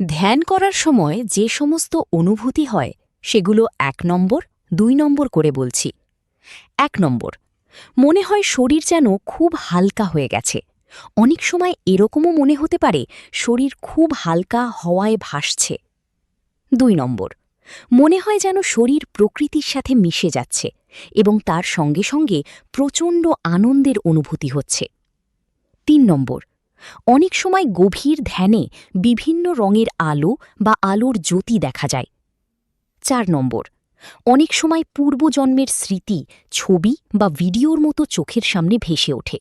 ধ্যান করার সময় যে সমস্ত অনুভূতি হয় সেগুলো ১ নম্বর ২ নম্বর করে বলছি। ১ নম্বর, মনে হয় শরীর যেন খুব হালকা হয়ে গেছে। অনেক সময় এরকমও মনে হতে পারে শরীর খুব হালকা হওয়ায় ভাসছে। ২ নম্বর, মনে হয় যেন শরীর প্রকৃতির সাথে মিশে যাচ্ছে এবং তার সঙ্গে সঙ্গে প্রচণ্ড আনন্দের অনুভূতি হচ্ছে। ৩ নম্বর, অনেক সময় গভীর ধ্যানে বিভিন্ন রঙের আলো বা আলোর জ্যোতি দেখা যায়। ৪ নম্বর, অনেক সময় পূর্বজন্মের স্মৃতি, ছবি বা ভিডিওর মতো চোখের সামনে ভেসে ওঠে।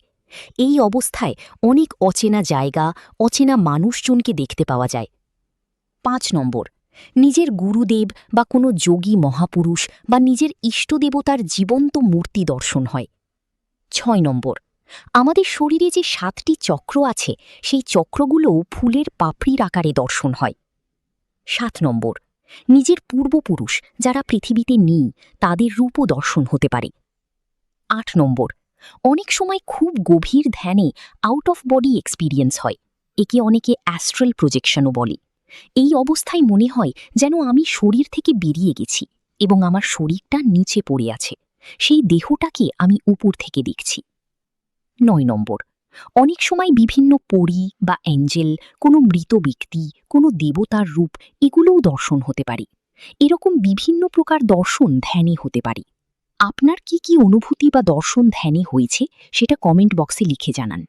এই অবস্থায় অনেক অচেনা জায়গা, অচেনা মানুষজনকে দেখতে পাওয়া যায়। ৫ নম্বর, নিজের গুরুদেব বা কোনো যোগী মহাপুরুষ বা নিজের ইষ্টদেবতার জীবন্ত মূর্তি দর্শন হয়। ৬ নম্বর, আমাদের শরীরে যে ৭টি চক্র আছে সেই চক্রগুলোও ফুলের পাপড়ির আকারে দর্শন হয়। ৭ নম্বর, নিজের পূর্বপুরুষ যারা পৃথিবীতে নেই তাদের রূপও দর্শন হতে পারে। ৮ নম্বর, অনেক সময় খুব গভীর ধ্যানে আউট অফ বডি এক্সপিরিয়েন্স হয়। একে অনেকে অ্যাস্ট্রাল প্রজেকশনও বলে। এই অবস্থায় মনে হয় যেন আমি শরীর থেকে বেরিয়ে গেছি এবং আমার শরীরটা নিচে পড়ে আছে, সেই দেহটাকে আমি উপর থেকে দেখছি। ৯ নম্বর, অনেক সময় বিভিন্ন পরী বা অ্যাঞ্জেল, কোনো মৃত ব্যক্তি, কোনো দেবতার রূপ এগুলোও দর্শন হতে পারে। এরকম বিভিন্ন প্রকার দর্শন ধ্যানে হতে পারে। আপনার কি কি অনুভূতি বা দর্শন ধ্যানে হয়েছে সেটা কমেন্ট বক্সে লিখে জানান।